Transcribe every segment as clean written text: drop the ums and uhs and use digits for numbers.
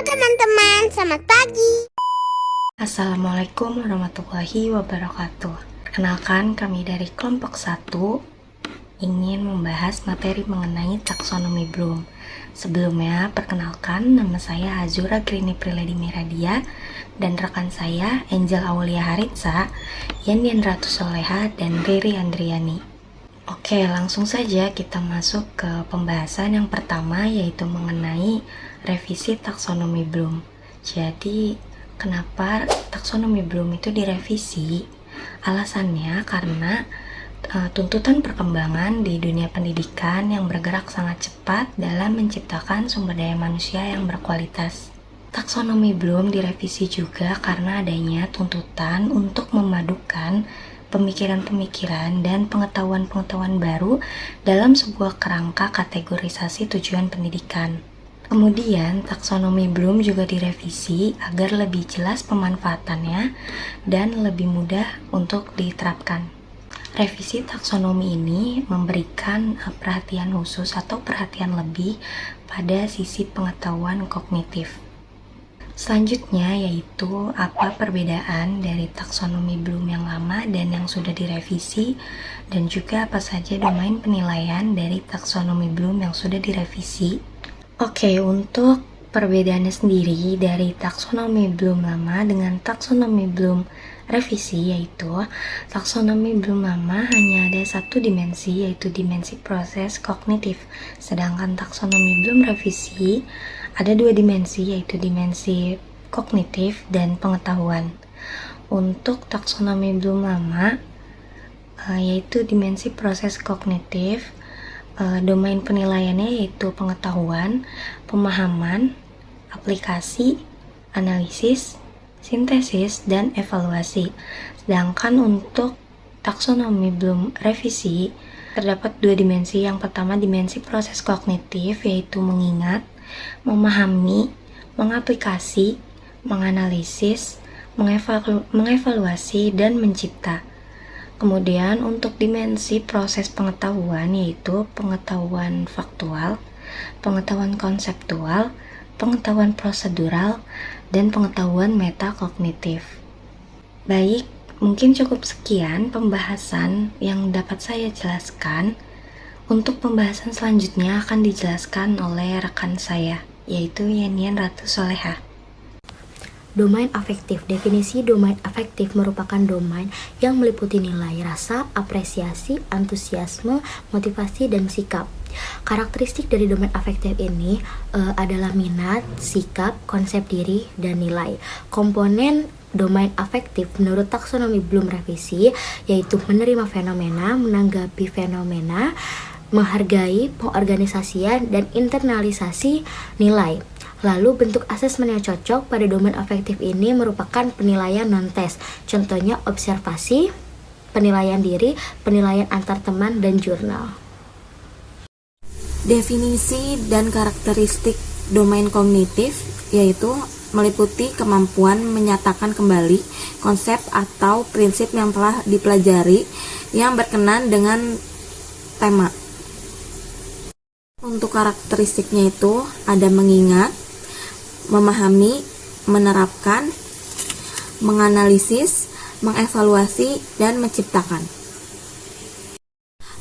teman-teman, selamat pagi. Assalamualaikum warahmatullahi wabarakatuh. Perkenalkan, kami dari kelompok 1 ingin membahas materi mengenai taksonomi Bloom. Sebelumnya, perkenalkan, nama saya Azura Grini Prilady Miradia dan rekan saya Angel Aulia Haritsa, Yandian Ratu Soleha, dan Riri Andriani. Oke, langsung saja kita masuk ke pembahasan yang pertama, yaitu mengenai revisi taksonomi Bloom. Jadi, kenapa taksonomi Bloom itu direvisi? Alasannya karena tuntutan perkembangan di dunia pendidikan yang bergerak sangat cepat dalam menciptakan sumber daya manusia yang berkualitas. Taksonomi Bloom direvisi juga karena adanya tuntutan untuk memadukan pemikiran-pemikiran dan pengetahuan-pengetahuan baru dalam sebuah kerangka kategorisasi tujuan pendidikan. Kemudian, taksonomi Bloom juga direvisi agar lebih jelas pemanfaatannya dan lebih mudah untuk diterapkan. Revisi taksonomi ini memberikan perhatian khusus atau perhatian lebih pada sisi pengetahuan kognitif. Selanjutnya yaitu apa perbedaan dari taksonomi Bloom yang lama dan yang sudah direvisi, dan juga apa saja domain penilaian dari taksonomi Bloom yang sudah direvisi. Oke, untuk perbedaannya sendiri dari taksonomi Bloom lama dengan taksonomi Bloom revisi, yaitu taksonomi Bloom lama hanya ada satu dimensi, yaitu dimensi proses kognitif, sedangkan taksonomi Bloom revisi ada dua dimensi, yaitu dimensi kognitif dan pengetahuan. Untuk taksonomi Bloom lama yaitu dimensi proses kognitif, domain penilaiannya yaitu pengetahuan, pemahaman, aplikasi, analisis, sintesis, dan evaluasi. Sedangkan untuk taksonomi Bloom revisi terdapat dua dimensi. Yang pertama dimensi proses kognitif, yaitu mengingat, memahami, mengaplikasi, menganalisis, mengevaluasi, dan mencipta. Kemudian untuk dimensi proses pengetahuan yaitu pengetahuan faktual, pengetahuan konseptual, pengetahuan prosedural, dan pengetahuan metakognitif. Baik, mungkin cukup sekian pembahasan yang dapat saya jelaskan. Untuk pembahasan selanjutnya akan dijelaskan oleh rekan saya, yaitu Yandian Ratu Soleha. Domain afektif. Definisi domain afektif merupakan domain yang meliputi nilai, rasa, apresiasi, antusiasme, motivasi, dan sikap. Karakteristik dari domain afektif ini adalah minat, sikap, konsep diri, dan nilai. Komponen domain afektif menurut taksonomi Bloom revisi yaitu menerima fenomena, menanggapi fenomena, menghargai, pengorganisasian, dan internalisasi nilai. Lalu bentuk asesmen yang cocok pada domain afektif ini merupakan penilaian non-tes. Contohnya observasi, penilaian diri, penilaian antar teman, dan jurnal. Definisi dan karakteristik domain kognitif yaitu meliputi kemampuan menyatakan kembali konsep atau prinsip yang telah dipelajari yang berkenan dengan tema. Untuk karakteristiknya itu ada mengingat, memahami, menerapkan, menganalisis, mengevaluasi, dan menciptakan.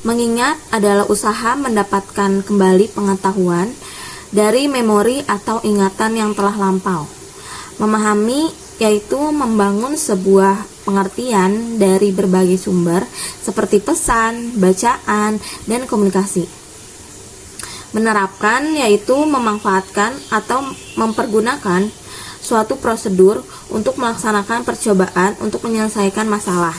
Mengingat adalah usaha mendapatkan kembali pengetahuan dari memori atau ingatan yang telah lampau. Memahami yaitu membangun sebuah pengertian dari berbagai sumber seperti pesan, bacaan, dan komunikasi. Menerapkan yaitu memanfaatkan atau mempergunakan suatu prosedur untuk melaksanakan percobaan untuk menyelesaikan masalah.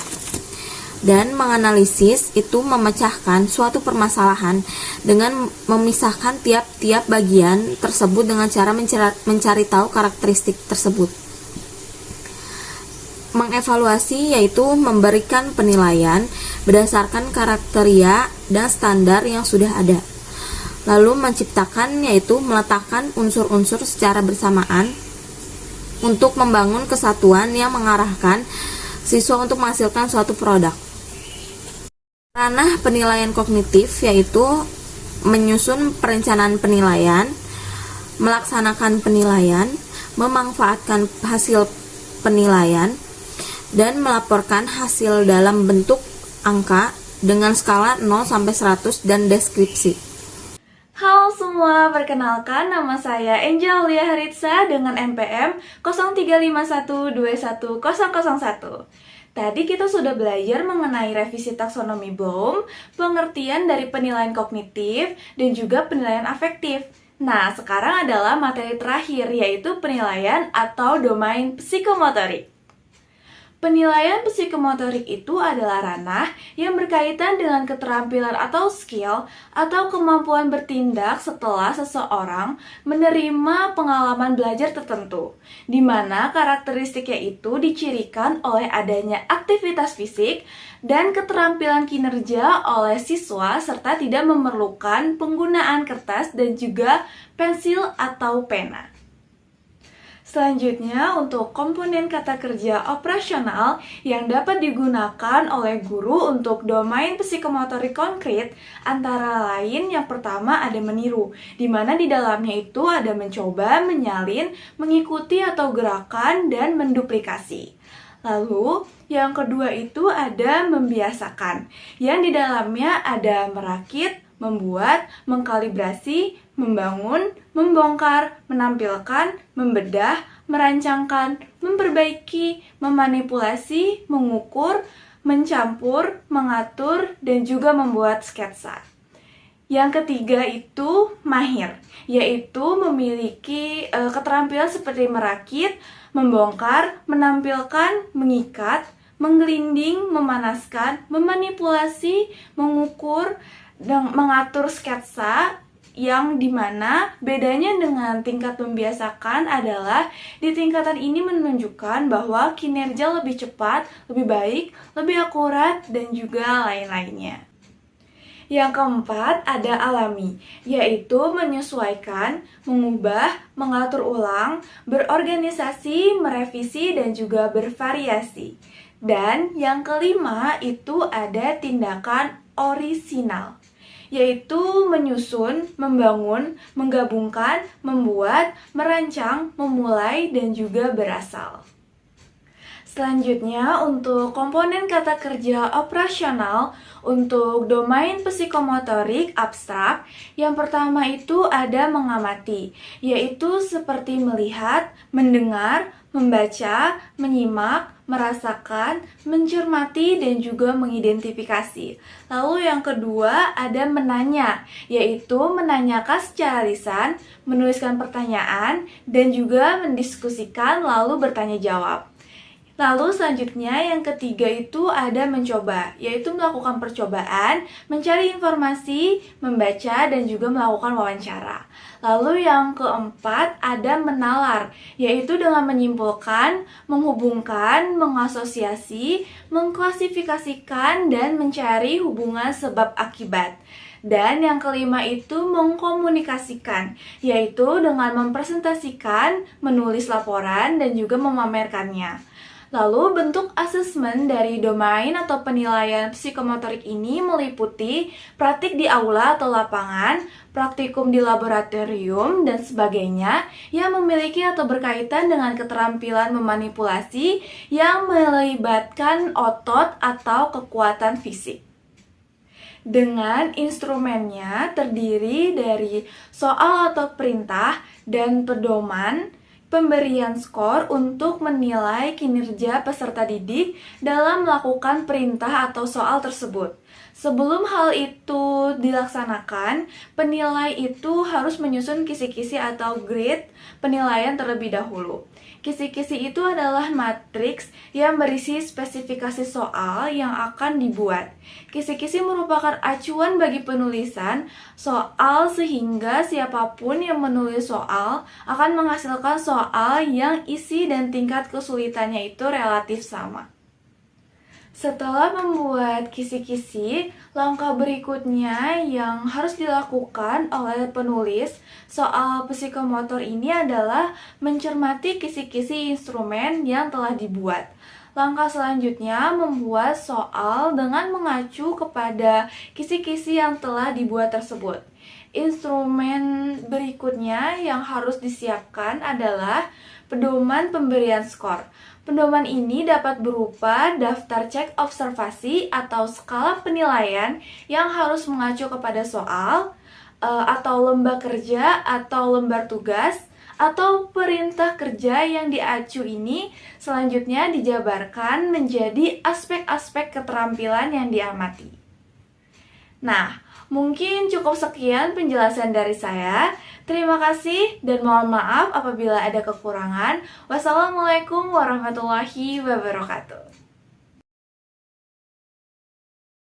Dan menganalisis itu memecahkan suatu permasalahan dengan memisahkan tiap-tiap bagian tersebut dengan cara mencari tahu karakteristik tersebut. Mengevaluasi yaitu memberikan penilaian berdasarkan kriteria dan standar yang sudah ada. Lalu menciptakan yaitu meletakkan unsur-unsur secara bersamaan untuk membangun kesatuan yang mengarahkan siswa untuk menghasilkan suatu produk. Ranah penilaian kognitif yaitu menyusun perencanaan penilaian, melaksanakan penilaian, memanfaatkan hasil penilaian, dan melaporkan hasil dalam bentuk angka dengan skala 0 sampai 100 dan deskripsi. Halo semua, perkenalkan nama saya Angel Lia Haritsa dengan NPM 0351210001. Tadi kita sudah belajar mengenai revisi taksonomi Bloom, pengertian dari penilaian kognitif, dan juga penilaian afektif. Nah, sekarang adalah materi terakhir, yaitu penilaian atau domain psikomotorik. Penilaian psikomotorik itu adalah ranah yang berkaitan dengan keterampilan atau skill atau kemampuan bertindak setelah seseorang menerima pengalaman belajar tertentu, di mana karakteristiknya itu dicirikan oleh adanya aktivitas fisik dan keterampilan kinerja oleh siswa serta tidak memerlukan penggunaan kertas dan juga pensil atau pena. Selanjutnya, untuk komponen kata kerja operasional yang dapat digunakan oleh guru untuk domain psikomotorik konkret, antara lain yang pertama ada meniru, di mana di dalamnya itu ada mencoba, menyalin, mengikuti atau gerakan, dan menduplikasi. Lalu, yang kedua itu ada membiasakan, yang di dalamnya ada merakit, membuat, mengkalibrasi, membangun, membongkar, menampilkan, membedah, merancangkan, memperbaiki, memanipulasi, mengukur, mencampur, mengatur, dan juga membuat sketsa. Yang ketiga itu mahir, yaitu memiliki keterampilan seperti merakit, membongkar, menampilkan, mengikat, menggelinding, memanaskan, memanipulasi, mengukur, dan mengatur sketsa, yang dimana bedanya dengan tingkat membiasakan adalah di tingkatan ini menunjukkan bahwa kinerja lebih cepat, lebih baik, lebih akurat, dan juga lain-lainnya. Yang keempat ada alami, yaitu menyesuaikan, mengubah, mengatur ulang, berorganisasi, merevisi, dan juga bervariasi. Dan yang kelima itu ada tindakan orisinal, yaitu menyusun, membangun, menggabungkan, membuat, merancang, memulai, dan juga berasal. Selanjutnya, untuk komponen kata kerja operasional untuk domain psikomotorik abstrak, yang pertama itu ada mengamati, yaitu seperti melihat, mendengar, membaca, menyimak, merasakan, mencermati, dan juga mengidentifikasi. Lalu yang kedua ada menanya, yaitu menanyakan secara lisan, menuliskan pertanyaan, dan juga mendiskusikan lalu bertanya jawab. Lalu selanjutnya yang ketiga itu ada mencoba, yaitu melakukan percobaan, mencari informasi, membaca, dan juga melakukan wawancara. Lalu yang keempat ada menalar, yaitu dengan menyimpulkan, menghubungkan, mengasosiasi, mengklasifikasikan, dan mencari hubungan sebab akibat. Dan yang kelima itu mengkomunikasikan, yaitu dengan mempresentasikan, menulis laporan, dan juga memamerkannya. Lalu bentuk asesmen dari domain atau penilaian psikomotorik ini meliputi praktik di aula atau lapangan, praktikum di laboratorium, dan sebagainya yang memiliki atau berkaitan dengan keterampilan memanipulasi yang melibatkan otot atau kekuatan fisik. Dengan instrumennya terdiri dari soal atau perintah dan pedoman, pemberian skor untuk menilai kinerja peserta didik dalam melakukan perintah atau soal tersebut. Sebelum hal itu dilaksanakan, penilai itu harus menyusun kisi-kisi atau grid penilaian terlebih dahulu. Kisi-kisi itu adalah matriks yang berisi spesifikasi soal yang akan dibuat. Kisi-kisi merupakan acuan bagi penulisan soal sehingga siapapun yang menulis soal akan menghasilkan soal yang isi dan tingkat kesulitannya itu relatif sama. Setelah membuat kisi-kisi, langkah berikutnya yang harus dilakukan oleh penulis soal psikomotor ini adalah mencermati kisi-kisi instrumen yang telah dibuat. Langkah selanjutnya membuat soal dengan mengacu kepada kisi-kisi yang telah dibuat tersebut. Instrumen berikutnya yang harus disiapkan adalah pedoman pemberian skor. Pedoman ini dapat berupa daftar cek observasi atau skala penilaian yang harus mengacu kepada soal, atau lomba kerja atau lembar tugas, atau perintah kerja yang diacu ini selanjutnya dijabarkan menjadi aspek-aspek keterampilan yang diamati. Nah, mungkin cukup sekian penjelasan dari saya. Terima kasih dan mohon maaf apabila ada kekurangan. Wassalamualaikum warahmatullahi wabarakatuh.